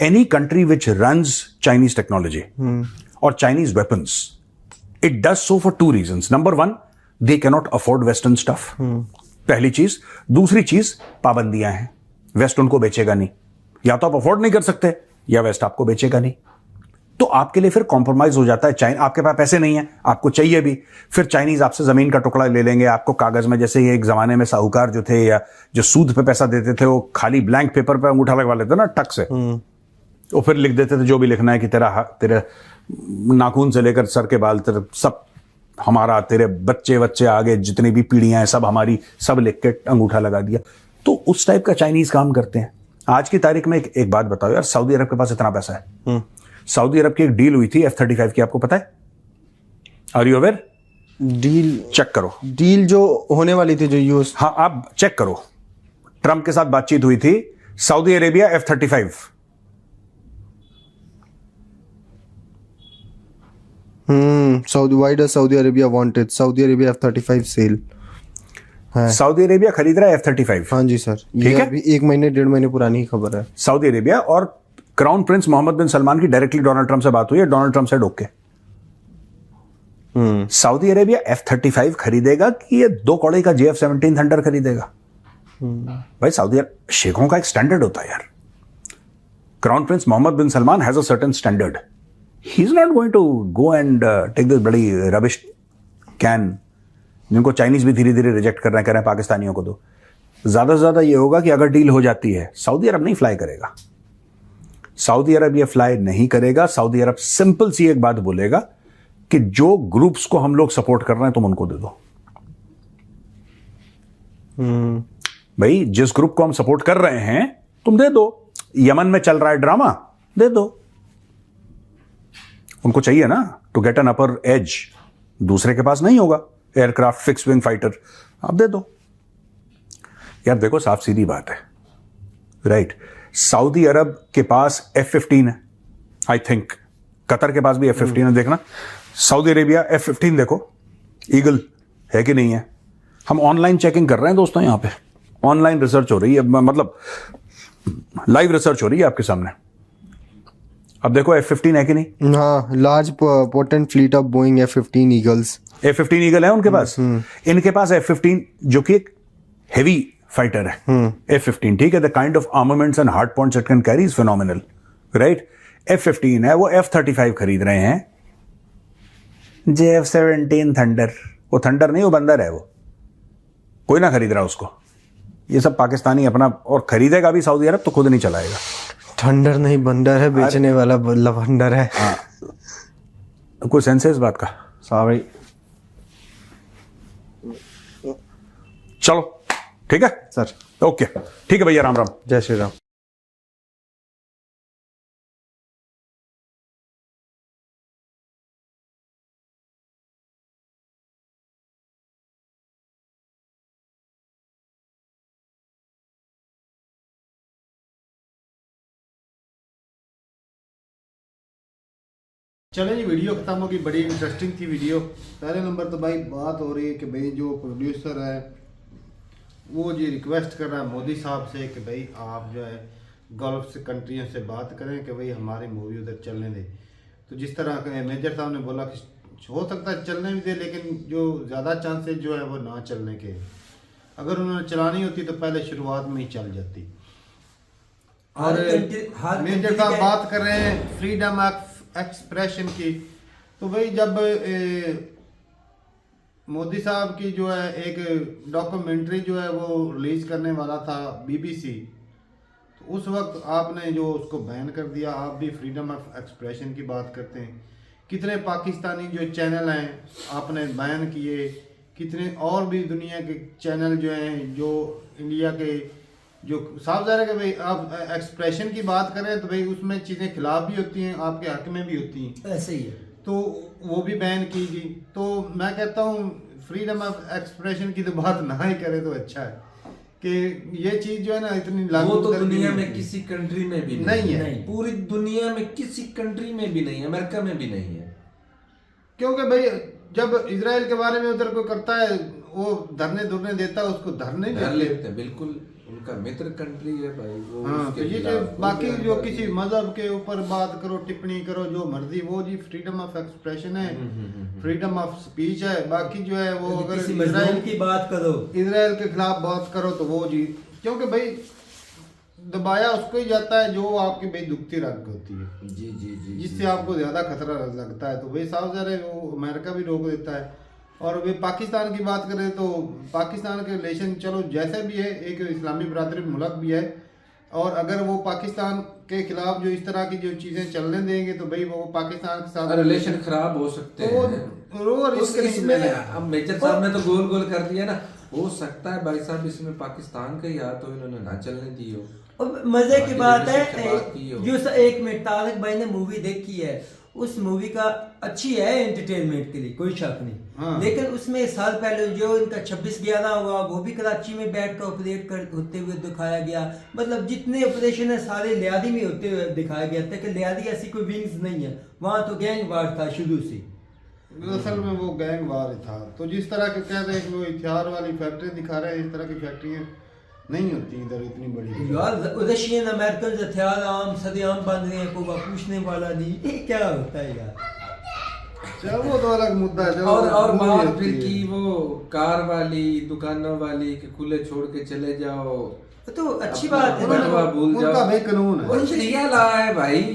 any country which runs Chinese technology और Chinese weapons, it does so for 2 reasons. Number 1, they cannot afford western stuff, पहली चीज। दूसरी चीज, पाबंदियां हैं, वेस्ट उनको बेचेगा नहीं। या तो आप अफोर्ड नहीं कर सकते या वेस्ट आपको बेचेगा नहीं। तो आपके लिए फिर कॉम्प्रोमाइज हो जाता है। चाइना, आपके पास पैसे नहीं है, आपको चाहिए भी, फिर चाइनीज आपसे जमीन का टुकड़ा ले लेंगे, आपको कागज में, जैसे ये एक जमाने में साहूकार जो थे या जो सूद पे पैसा देते थे वो खाली ब्लैंक पेपर पे अंगूठा लगवा लेते ना टक से, वो फिर लिख देते थे जो भी लिखना है कि तेरे नाखून से लेकर सर के बाल तेरे सब हमारा, तेरे बच्चे बच्चे आगे जितनी भी पीढ़ियां हैं सब हमारी, सब लिख के अंगूठा लगा दिया। तो उस टाइप का चाइनीज काम करते हैं। आज की तारीख में एक बात बताओ यार, सऊदी अरब के पास इतना पैसा है। सऊदी अरब की एक डील हुई थी F-35 की, आपको पता है? Are you aware? Deal check करो, डील जो होने वाली थी जो यूएस। हाँ आप चेक करो, ट्रंप के साथ बातचीत हुई थी, Saudi Arabia F-35। Saudi, why does Saudi Arabia wanted Saudi Arabia F-35 sale? Saudi Arabia खरीद रहा है F-35। हाँ जी सर, ठीक ये है? अभी 1 महीने 1.5 महीने पुरानी खबर है। सऊदी अरेबिया और crown prince Mohammed bin Salman की डायरेक्टली डोनाल्ड ट्रंप से बात हुई है, डोनाल्ड ट्रंप से डोक के। सऊदी अरेबिया F-35 खरीदेगा कि ये 2 कौड़े का JF-17 थंडर खरीदेगा? भाई सऊदी अरब शेखों का एक स्टैंडर्ड होता है यार। Crown prince Mohammed bin Salman has a certain standard. He is not going to go and take this बड़ी रबिश कैन, जिनको चाइनीज भी धीरे धीरे रिजेक्ट कर रहे हैं पाकिस्तानियों को। तो ज्यादा से ज्यादा ये होगा कि अगर डील हो जाती है, सऊदी अरब नहीं फ्लाई करेगा, सऊदी अरब ये फ्लाई नहीं करेगा। सऊदी अरब सिंपल सी एक बात बोलेगा कि जो ग्रुप्स को हम लोग सपोर्ट कर रहे हैं तुम उनको दे दो। भाई जिस ग्रुप को हम सपोर्ट कर रहे हैं तुम दे दो। यमन में चल रहा है ड्रामा, दे दो। उनको चाहिए ना to get an upper edge, दूसरे के पास नहीं होगा एयरक्राफ्ट फिक्स विंग फाइटर, आप दे दो। यार देखो साफ सीधी बात है, राइट? सऊदी अरब के पास F-15 है, आई थिंक कतर के पास भी F-15 है। देखना सऊदी अरेबिया F-15 देखो, ईगल है कि नहीं है। हम ऑनलाइन चेकिंग कर रहे हैं दोस्तों, यहां पे ऑनलाइन रिसर्च हो रही है, मतलब लाइव रिसर्च हो रही है आपके सामने। अब देखो F-15 है कि नहीं। हाँ, large potent fleet of Boeing F-15 eagles. F-15 eagle है उनके पास। इनके पास F-15 जो कि एक हेवी फाइटर है। F-15 ठीक है, the kind of armaments and hard points it can carry is phenomenal, right? F-15 है, वो F-35 खरीद रहे हैं। JF-17 थंडर, वो थंडर नहीं, वो बंदर है, वो कोई ना खरीद रहा उसको। ये सब पाकिस्तानी अपना, और खरीदेगा भी सऊदी अरब तो खुद नहीं चलाएगा। थंडर नहीं बंदर है, बेचने वाला लवंडर है। हाँ, कोई सेंस है इस बात का? सॉरी। चलो ठीक है सर, ओके, ठीक है भैया, राम राम। जय श्री राम। चलें जी, वीडियो ख़त्म होगी। बड़ी इंटरेस्टिंग थी वीडियो। पहले नंबर तो भाई बात हो रही है कि भाई जो प्रोड्यूसर है वो जी रिक्वेस्ट कर रहा है मोदी साहब से कि भाई आप जो है गल्फ से कंट्रियों से बात करें कि भाई हमारी मूवी उधर चलने दें। तो जिस तरह मेजर साहब ने बोला कि हो सकता है चलने भी दे, लेकिन जो ज़्यादा चांसेस जो है वो ना चलने के। अगर उन्होंने चलानी होती तो पहले शुरुआत में ही चल जाती। और मेजर साहब बात कर रहे हैं फ्रीडम एक्सप्रेशन की। तो भाई जब मोदी साहब की जो है एक डॉक्यूमेंट्री जो है वो रिलीज करने वाला था BBC, तो उस वक्त आपने जो उसको बैन कर दिया। आप भी फ्रीडम ऑफ एक्सप्रेशन की बात करते हैं। कितने पाकिस्तानी जो चैनल हैं आपने बैन किए, कितने और भी दुनिया के चैनल जो हैं जो इंडिया के जो साफ ज़ाहिर है कि भाई आप एक्सप्रेशन की बात करें तो भाई उसमें चीज़ें खिलाफ भी होती हैं, आपके हक में भी होती हैं, ऐसे ही है। तो वो भी बैन की गई। तो मैं कहता हूँ फ्रीडम ऑफ एक्सप्रेशन की तो बात ना ही करें तो अच्छा है कि ये चीज़ जो है ना इतनी लागू वो तो कर दी दुनिया है। में किसी कंट्री में भी नहीं है। नहीं। पूरी दुनिया में किसी कंट्री में भी नहीं है, अमेरिका में भी नहीं है। क्योंकि भाई जब इजराइल के बारे में उधर कोई करता है वो धरने धुरने देता है, उसको धरने डर देते लेते हैं, बिल्कुल उनका मित्र कंट्री है भाई वो। हाँ, उसके तो ये जो खिलाफ कोई बाकी जो बयानबाजी किसी नहीं। मजहब के ऊपर बात करो, टिप्पणी करो, जो मर्जी, वो जी फ्रीडम ऑफ एक्सप्रेशन है, फ्रीडम ऑफ स्पीच है। बाकी जो है वो अगर किसी मजलूम की बात करो, इजराइल के खिलाफ बात करो तो वो जी, क्योंकि भाई दबाया उसको ही जाता है जो आपकी भाई दुखती रग होती है, जी जी जी जिससे आपको ज्यादा खतरा लगता है। तो भाई साफ ज़ाहिर है वो अमेरिका भी रोक देता है। और वे पाकिस्तान की बात करें तो पाकिस्तान के रिलेशन चलो जैसे भी है, एक इस्लामी बरादरी मुल्क भी है, और अगर वो पाकिस्तान के खिलाफ जो इस तरह की जो चीज़ें चलने देंगे तो भाई वो पाकिस्तान के साथ रिलेशन खराब हो सकते तो हैं। वो उस रिस्क नहीं इसमें लेना। अब मेजर साहब ने तो गोल गोल कर दिया ना, हो सकता है भाई साहब इसमें पाकिस्तान का ही हाथ हो, इन्होंने ना चलने दी हो। और मजे की बात है बाकी बात की हो। जो एक मिनट तारिक भाई ने मूवी देखी है, उस मूवी का अच्छी है एंटरटेनमेंट के लिए, कोई शक नहीं। हाँ। लेकिन उसमें साल पहले जो इनका 26/11 हुआ वो भी कराची में बैठ कर ऑपरेट होते हुए दिखाया गया। मतलब जितने ऑपरेशन है सारे लियादी में होते हुए दिखाया गया था कि लियादी ऐसी कोई विंग्स नहीं है, वहाँ तो गैंग वार था शुरू से। असल में वो गैंग वार था। तो जिस तरह के कहते हैं कि वो हथियार वाली फैक्ट्री दिखा रहे हैं, इस तरह की फैक्ट्रियाँ नहीं होती इधर इतनी बड़ी। यार रशियन अमेरिकन हथियार आम सदेआम बन रहे हैं, कोई पूछने वाला नहीं, ये क्या होता है यार। चलो वो तो अलग मुद्दा है। चलो और वो बात होती फिर है। की वो कार वाली, दुकानों वाली के खुले छोड़ के चले जाओ, तो अच्छी अपना बात है ना। बटवा भूल उनका जाओ। भाई कानून है। वो शरिया ला है भाई,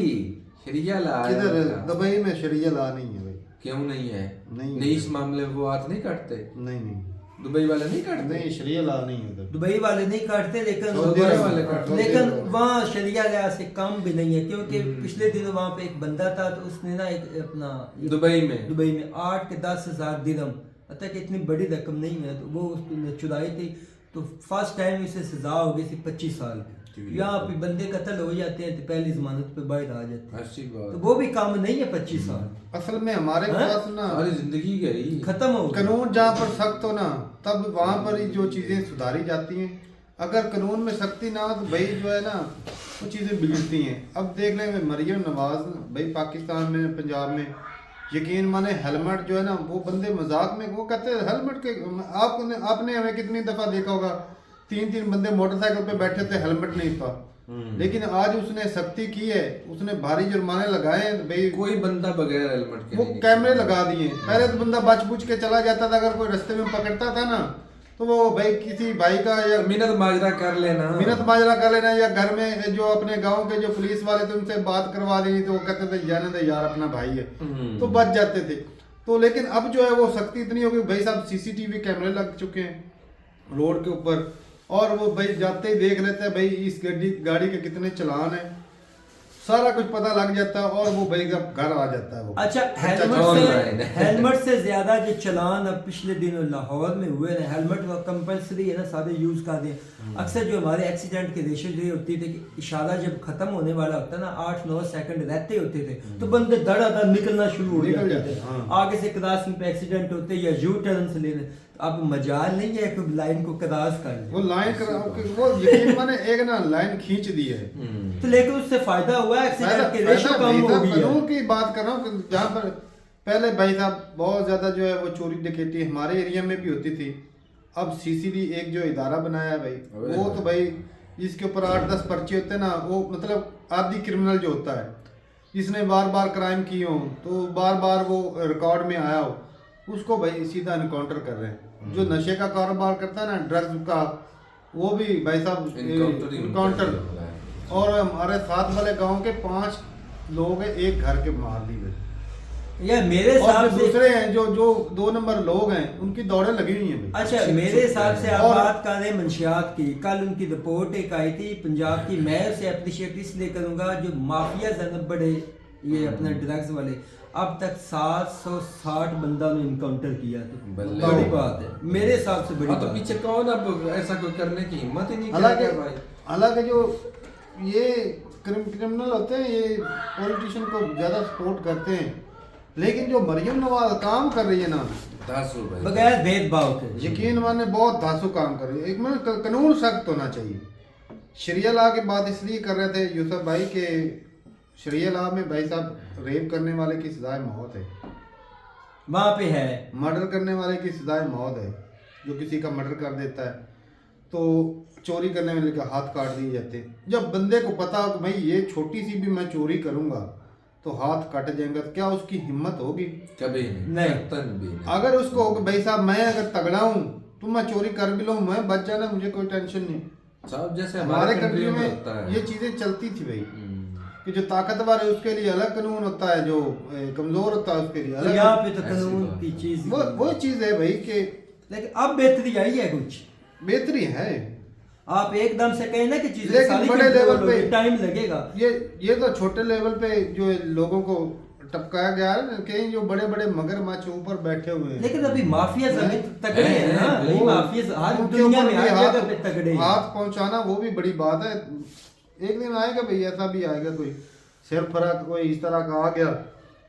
शरिया ला है किधर उनका। दुबई में शरिया ला नहीं है भाई। क्यों नहीं है? नहीं नहीं है। इस मामले में वो हाथ नहीं काटते, नहीं नहीं दुबई वाले नहीं काटते। नहीं शरिया ला नहीं है उधर। दुबई वाले नहीं काटते, लेकिन सऊदी अरब वाले काटते। लेकिन वहाँ शरिया लिहाज से कम भी नहीं है, क्योंकि पिछले दिनों वहाँ पे एक बंदा था तो उसने ना एक अपना दुबई में 8 के 10,000 दिरहम, अतः कि इतनी बड़ी रकम नहीं है, तो वो उसने चुराई थी। तो फर्स्ट टाइम इसे सजा हो गई थी 25 साल की। यहाँ पे बंदे कत्ल हो जाते हैं तो पहली जमानत पे बाहर आ जाते हैं, अच्छी तो बात। वो भी कम नहीं है 25 साल। असल में हमारे हाँ? पास ना सारी जिंदगी गई। खत्म हो गया। कानून जहाँ पर सख्त हो ना तब वहाँ पर ही जो चीज़ें सुधारी जाती हैं। अगर कानून में सख्ती ना हो तो भाई जो है ना वो चीज़ें बिगड़ती हैं। अब देख लें मरियम नवाज भाई पाकिस्तान में पंजाब में यकीन माने हेलमेट जो है ना वो बंदे मजाक में वो कहते हैं हेलमेट के आपने हमें कितनी दफ़ा देखा होगा 3 बंदे मोटरसाइकिल पे बैठे थे, हेलमेट नहीं था। लेकिन आज उसने सख्ती की है, उसने भारी जुर्माने लगाए हैं तो भाई कोई बंदा बगैर हेलमेट के वो नहीं कैमरे लगा दिए। पहले तो बंदा बच बुच के चला जाता था, अगर कोई रास्ते में पकड़ता था ना तो वो भाई किसी भाई का या मिन्नत माजरा कर लेना, मिन्नत माजरा कर लेना, या घर में जो अपने गांव के जो पुलिस वाले थे उनसे बात करवा देनी, तो वो कहते थे जाने दे यार अपना भाई है, तो बच जाते थे। तो लेकिन अब जो है वो सख्ती इतनी हो गई भाई साहब, सीसीटीवी कैमरे लग चुके हैं रोड के ऊपर, और वो भाई जाते ही देख लेते हैं भाई इस गाड़ी के कितने चलान है, सारा कुछ पता लग जाता है, और वो भाई का घर आ जाता है वो। अच्छा online है। हेलमेट से ज्यादा जो चलान अब पिछले दिनों लाहौर में हुए ना, हेलमेट कंपलसरी है ना, सारे यूज कर दिए। अक्सर जो हमारे एक्सीडेंट के रेशो ये होती थी कि इशारा जब खत्म होने वाला होता ना 8-9 सेकंड रहते होते थे तो बंदे धड़ाधड़ निकलना शुरू हो निकल जाते जाते, थे। हाँ। आगे से क्रॉसिंग पे एक्सीडेंट होते या यू टर्न से लेने, अब मजाल नहीं है कि लाइन को क्रॉस कर ले। वो लाइन वो यकीन माने एक ना लाइन खींच दी है। तो लेकिन उससे फायदा हुआ है, एक्सीडेंट के रेशो फायदा कम नहीं हो था, गई है। कानून की बात कर रहा हूँ कि जहाँ पर पहले भाई साहब बहुत ज्यादा जो है वो चोरी डकैती हमारे एरिया में भी होती थी। अब सीसीडी एक जो इदारा बनाया है भाई, वो तो भाई इसके ऊपर 8-10 पर्चे होते हैं ना, वो मतलब आदि क्रिमिनल जो होता है जिसने बार बार क्राइम किए हो तो बार बार वो रिकॉर्ड में आया हो, उसको भाई सीधा इनकाउंटर कर रहे हैं। जो नशे का कारोबार करता है ना, ड्रग्स का, वो भी भाई साहब इनकाउंटर। और हमारे साथ वाले गांव के 5 लोग हैं एक घर के मार दी भाई। यार मेरे और हिसाब जो से दूसरे हैं जो 2 नंबर लोग हैं उनकी दौड़ें लगी हुई हैं भाई। अच्छा मेरे हिसाब से आप और- बात कर रहे हैं मंशियात की, कल उनकी रिपोर्ट एक आई थी पंजाब की, मैं उसे अप्रिशिएट इसलिए करूंगा जो माफिया जन बड़े ये अपने ड्रग्स वाले, अब तक 760 बंदा ने इनकाउंटर किया, तो बल्ले। बड़ी बात है मेरे हिसाब से बड़ी हाँ, तो बात है। पीछे कौन अब ऐसा कोई करने की हिम्मत ही नहीं हालांकि करेगा भाई। हालांकि जो ये क्रिमिनल होते हैं ये पॉलिटिशियन को ज़्यादा सपोर्ट करते हैं, लेकिन जो मरियम नवाज काम कर रही है ना धांसू भाई, बगैर भेदभाव के, यकीन माने बहुत धांसू काम कर रही है। एक में कानून सख्त होना चाहिए। शरिया लॉ की बात इसलिए कर रहे थे यूसुफ भाई के शरिया लॉ में भाई साहब रेप करने वाले की सजाए मौत है, वहाँ पे है। मर्डर करने वाले की सजाए मौत है। जो किसी का मर्डर कर देता है तो चोरी करने वाले के हाथ काट दिए जाते हैं। जब बंदे को पता हो कि भाई ये छोटी सी भी मैं चोरी करूंगा तो हाथ कट जाएंगे, तो क्या उसकी हिम्मत होगी? कभी नहीं। कतन भी नहीं। अगर उसको हो कि भाई साहब मैं अगर तगड़ा हूँ तो मैं चोरी कर भी लूँ, मैं बच जाना, मुझे कोई टेंशन नहीं। साहब जैसे हमारे कंट्री में होता है ये चीजें चलती थी भाई कि जो ताकतवर है उसके लिए अलग कानून होता है, जो कमजोर होता है उसके लिए तो अलग। यहाँ पे तो कानून की चीज वो चीज है भाई कि लेकिन अब बेहतरी आई है कुछ। बेहतरी है, आप एकदम से कहें ना कि चीजें लेकिन सारी बड़े control लेवल पे होगी, टाइम लगेगा। ये तो छोटे लेवल पे जो लोगों को टपकाया गया है ना, कहीं जो बड़े बड़े मगरमच्छ ऊपर बैठे हुए हैं, लेकिन अभी माफिया जमीन तगड़े हैं ना हैं, भाई, वो माफिया हर उनके दुनिया ऊपर में भी हर जगह पे तगड़े हैं। हाथ पहुंचाना वो भी बड़ी बात है। एक दिन आएगा भाई, ऐसा भी आएगा कोई सिरफराज कोई इस तरह का आ गया,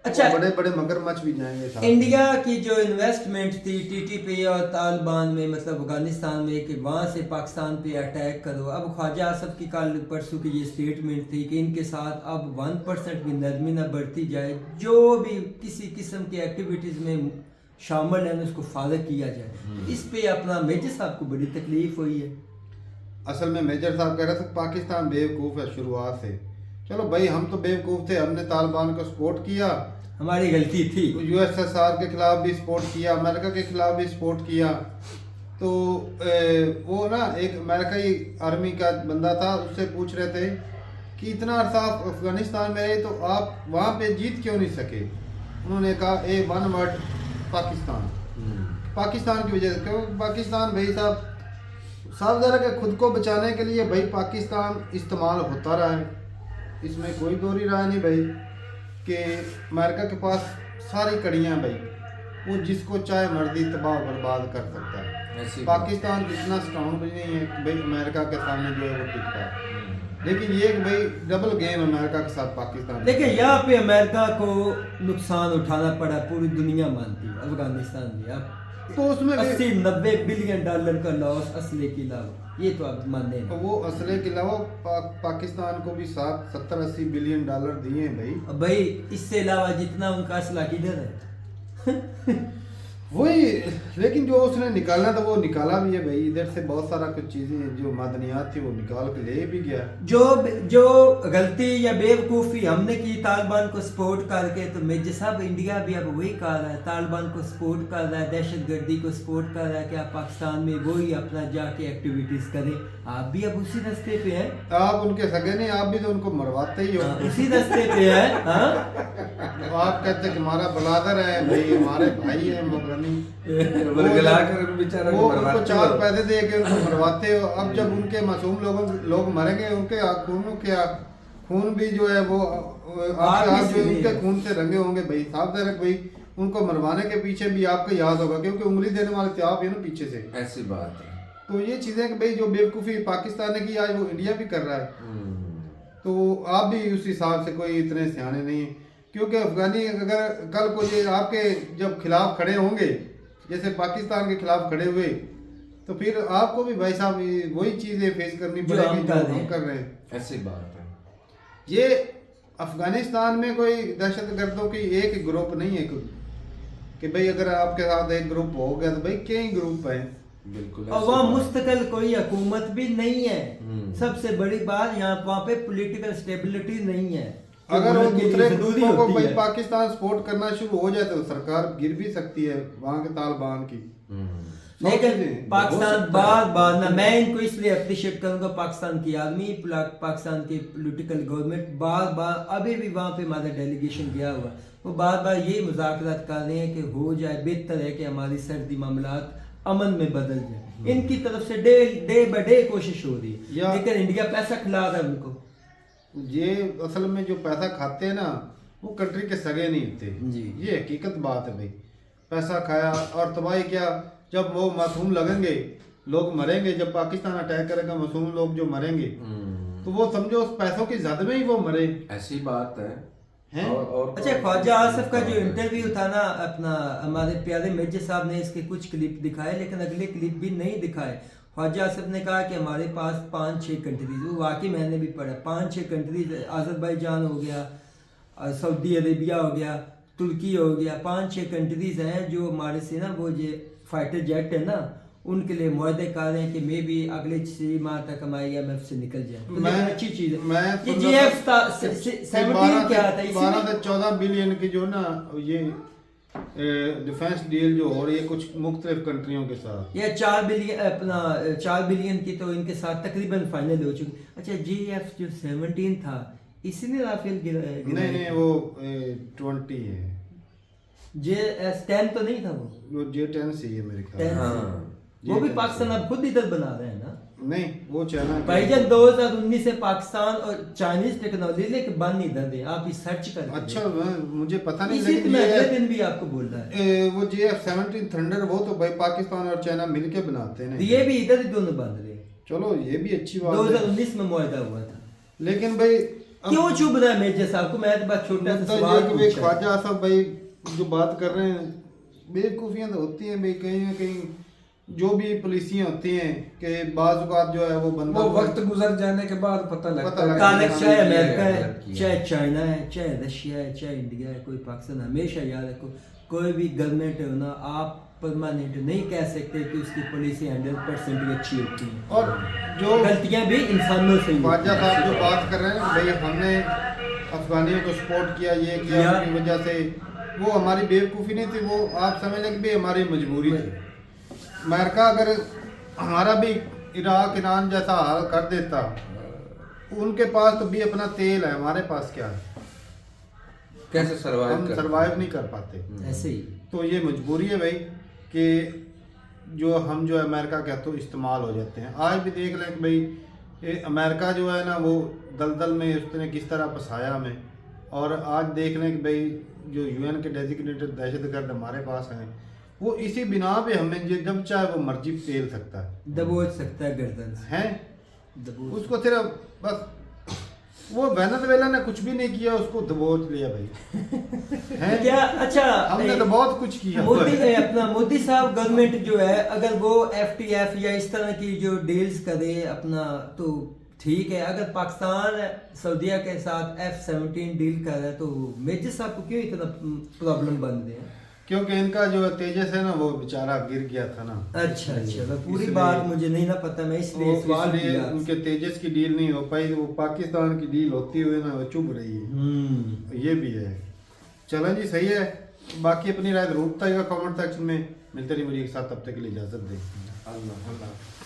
अच्छा, बड़े बड़े मगरमच्छ भी जाएंगे साथ। इंडिया की जो इन्वेस्टमेंट थी टीटीपी और तालिबान में, मतलब अफगानिस्तान में, कि वहाँ से पाकिस्तान पे अटैक करो। अब ख्वाजा आसफ की कल परसों की ये स्टेटमेंट थी कि इनके साथ अब 1% भी नरमी न बढ़ती जाए, जो भी किसी किस्म की एक्टिविटीज़ में शामिल है उसको फॉलो किया जाए। इस पे अपना मेजर साहब को बड़ी तकलीफ हुई है। असल में मेजर साहब कह रहे थे पाकिस्तान बेवकूफ़ है शुरुआत से। चलो भाई हम तो बेवकूफ़ थे, हमने तालिबान को सपोर्ट किया, हमारी गलती थी। यूएसएसआर के खिलाफ भी सपोर्ट किया, अमेरिका के खिलाफ भी सपोर्ट किया। तो वो ना एक अमेरिकी आर्मी का बंदा था, उससे पूछ रहे थे कि इतना अर्सा आप अफगानिस्तान में रहे तो आप वहाँ पे जीत क्यों नहीं सके? उन्होंने कहा वन वर्ड पाकिस्तान। पाकिस्तान की वजह से, क्योंकि पाकिस्तान भाई साहब साफ ज़रा के खुद को बचाने के लिए भाई पाकिस्तान इस्तेमाल होता रहा है, इसमें कोई दोहरी राय नहीं भाई कि अमेरिका के पास सारी कड़ियाँ भाई, वो जिसको चाहे मर्जी तबाह बर्बाद कर सकता है। पाकिस्तान इतना स्ट्रॉन्ग भी नहीं है कि भाई अमेरिका के सामने जो है वो टिक पाए, लेकिन ये कि भाई डबल गेम अमेरिका के साथ पाकिस्तान। लेकिन यहाँ पे अमेरिका को नुकसान उठाना पड़ा, पूरी दुनिया मानती है अफगानिस्तान में। अब तो उसमें 80-90 बिलियन डॉलर का लॉस असले के अलावा, ये तो आप मानने तो वो असले के अलावा पाकिस्तान को भी 70-80 बिलियन डॉलर दिए हैं भाई। अब भाई इससे अलावा जितना उनका असला किधर है? वही, लेकिन जो उसने निकालना था वो निकाला भी है भाई। इधर से बहुत सारा कुछ चीजें जो मादनियात थी वो निकाल के ले भी गया। जो गलती या बेवकूफ़ी हमने की तालिबान को सपोर्ट करके, तो मेजर साहब इंडिया भी अब वही कर रहा है, तालिबान को सपोर्ट कर रहा है, दहशतगर्दी को सपोर्ट कर रहा है कि आप पाकिस्तान में वही अपना जाके एक्टिविटीज़ करें। आप भी अब उसी रास्ते पे हैं। आप उनके सगे नहीं, आप भी तो उनको मरवाते ही हो। उसी रास्ते पे है। हाँ, तो आप कहते कि हमारा बलादर है भाई, हमारे भाई है मुगरनी, वर्गला कर बेचारा वो को उनको मरवाते 4 हो। पैसे दे के उनको मरवाते हो। अब जब उनके मासूम लोग मरेंगे, उनके खून भी जो है वो आपके हाथ जो है उनके खून से रंगे होंगे भाई। साफ ज़रा भाई उनको मरवाने के पीछे भी आपको याद होगा, क्योंकि उंगली देने वाले थे आप ही ना पीछे से। ऐसी बात है। तो ये चीज़ें कि भाई जो बेवकूफ़ी पाकिस्तान ने की आज वो इंडिया भी कर रहा है। तो आप भी उस हिसाब से कोई इतने सियाने नहीं हैं, क्योंकि अफगानी अगर कल को ये आपके जब खिलाफ खड़े होंगे जैसे पाकिस्तान के खिलाफ खड़े हुए, तो फिर आपको भी भाई साहब वही चीज़ें फेस करनी पड़ेगी जो हम कर रहे हैं। ऐसी बात है। ये अफगानिस्तान में कोई दहशतगर्दों की एक ग्रुप नहीं है कि भाई अगर आपके साथ एक ग्रुप हो गया तो भाई कई ग्रुप हैं। बिल्कुल। और वहाँ मुस्तकिल कोई हुकूमत भी नहीं है। सबसे बड़ी बात यहाँ वहाँ पे पॉलिटिकल स्टेबिलिटी नहीं है। अगर वो दूसरे जरूरी ग्रुपों को होती भाई है। पाकिस्तान सपोर्ट करना शुरू हो जाए तो सरकार गिर भी सकती है वहाँ के तालिबान की। लेकिन पाकिस्तान बार बार ना, मैं इनको इसलिए अप्रिशिएट करूंगा, पाकिस्तान की आर्मी, पाकिस्तान की पॉलिटिकल गवर्नमेंट बार बार, अभी भी वहाँ पे हमारा डेलीगेशन गया हुआ, वो बार बार ये मुज़ाकरात कर रहे हैं कि हो जाए, बेहतर है कि हमारी सर्दी मामलात अमन में बदल जाए। इनकी तरफ से डे बाय डे कोशिश हो रही है, लेकिन इंडिया पैसा खिला रहा है उनको। ये असल में जो पैसा खाते हैं ना वो कंट्री के सगे नहीं होते जी। ये हकीकत बात है भाई। पैसा खाया और तबाही क्या, जब वो मासूम लगेंगे लोग मरेंगे जब पाकिस्तान अटैक करेगा, मासूम लोग जो मरेंगे, तो वो समझो उस पैसों की जद में ही वो मरे ऐसी बात है। हैं? और अच्छा, ख्वाजा आसिफ का जो इंटरव्यू था ना अपना, हमारे प्यारे मेजर साहब ने इसके कुछ क्लिप दिखाए, लेकिन अगले क्लिप भी नहीं दिखाए। ख्वाजा आसिफ ने कहा कि हमारे पास 5-6 कंट्रीज, वो वाकई मैंने भी पढ़ा, 5-6 कंट्रीज, आज़रबाईजान हो गया, सऊदी अरेबिया हो गया, तुर्की हो गया, 5-6 कंट्रीज हैं जो हमारे से ना वो जो फाइटर जेट है ना उनके लिए मुआहदे कर रहे हैं कि मे भी अगले 6 माह तक हमारे IMF से निकल जाए। तो मैं- अच्छी चीज़ है। मैं ये सुन रहा GF था 17 क्या था 12 इसी से 14 बिलियन की जो ना ये डिफेंस डील जो हो रही है कुछ मुख्तलिफ कंट्रियों के साथ, या 4 बिलियन अपना 4 बिलियन की तो इनके साथ तकरीबन फाइनल हो चुकी। अच्छा, GF जो 17 था इसी ने राफेल नहीं वो 20 है, JS10 तो नहीं था वो J10 सी है मेरे ख्याल 10 में। हाँ। वो भी पाकिस्तान अब खुद इधर बना रहे हैं ना नहीं वो चाइना के- भाईजान। 2019 से पाकिस्तान और चाइनीज टेक्नोलॉजी लेके बंद इधर दे, आप इस सर्च कर अच्छा मुझे पता नहीं, इसी लेकिन में अगले ये दिन भी आपको बोल रहा है वो JF-17 थंडर वो तो भाई पाकिस्तान और चाइना मिलके बनाते हैं। ये भी इधर ही दोनों बंद रहे। चलो ये भी अच्छी बात है, 2019 में मुआहदा हुआ था। लेकिन भाई अब क्यों चुभ रहा है मेजर साहब को? मैं तो बस छोटा सा मतलब सवाल ये कि भाई पूछा। ख्वाजा साहब भाई जो बात कर रहे हैं बेवकूफ़ियाँ तो होती हैं भाई, कहीं ना कहीं जो भी पुलिसियाँ होती हैं कि बाज़ औक़ात जो है वो बंदा वो वक्त गुजर जाने के बाद पता लगता है। तारक चाहे किया अमेरिका है, है, गलत किया चाहे है। चाइना है, चाहे रशिया है, चाहे इंडिया है, कोई पाकिस्तान, हमेशा याद रखो कोई भी गवर्नमेंट है ना, आप परमानेंट नहीं कह सकते कि उसकी पॉलिसी 100% भी अच्छी होती है, और जो गलतियां भी इंसानों से ही होती ख्वाजा हैं। साहब जो बात कर रहे हैं भाई हमने अफगानियों को सपोर्ट किया, ये किया, किया। उनकी वजह से, वो हमारी बेवकूफ़ी नहीं थी, वो आप समझ लें कि भाई हमारी मजबूरी थी। अमेरिका अगर हमारा भी इराक ईरान जैसा हाल कर देता, उनके पास तो भी अपना तेल है, हमारे पास क्या है, कैसे सरवाइव हम कर सरवाइव नहीं कर पाते। ऐसे ही तो ये मजबूरी है भाई कि जो हम जो है अमेरिका के हाथों इस्तेमाल हो जाते हैं। आज भी देख लें कि भाई ये अमेरिका जो है ना वो दलदल में उसने किस तरह फंसाया हमें, और आज देख लें कि भाई जो UN के डेजिग्नेटेड दहशतगर्द हमारे पास हैं, वो इसी बिना पे हमें जब चाहे वो मर्जी पेल सकता दबोच सकता है गर्दन से, है। दबोच। उसको सिर्फ बस वो वेनेजुएला ने कुछ भी नहीं किया, उसको दबोच लिया भाई है क्या? अच्छा, हमने तो बहुत कुछ किया। मोदी अपना मोदी साहब गवर्नमेंट जो है अगर वो FTF या इस तरह की जो डील्स करे अपना तो ठीक है, अगर पाकिस्तान सऊदीया के साथ F-17 डील कर रहा है तो मेजर साहब को क्यों इतना प्रॉब्लम बन रहे हैं? क्योंकि इनका जो तेजस है ना वो बेचारा गिर गया था ना। अच्छा अच्छा, तो पूरी इसलिए- बात मुझे नहीं ना पता, मैं इसलिए सवाल इसलिए किया। उनके तेजस की डील नहीं हो पाई, वो पाकिस्तान की डील होती हुए ना वो चुभ रही है, ये भी है। चलो जी सही है, बाकी अपनी राय जरूर बताइएगा कमेंट सेक्शन में। मिलते रहिए मुझे एक साथ, तब तक के लिए इजाजत दें। अल्लाह अल्लाह।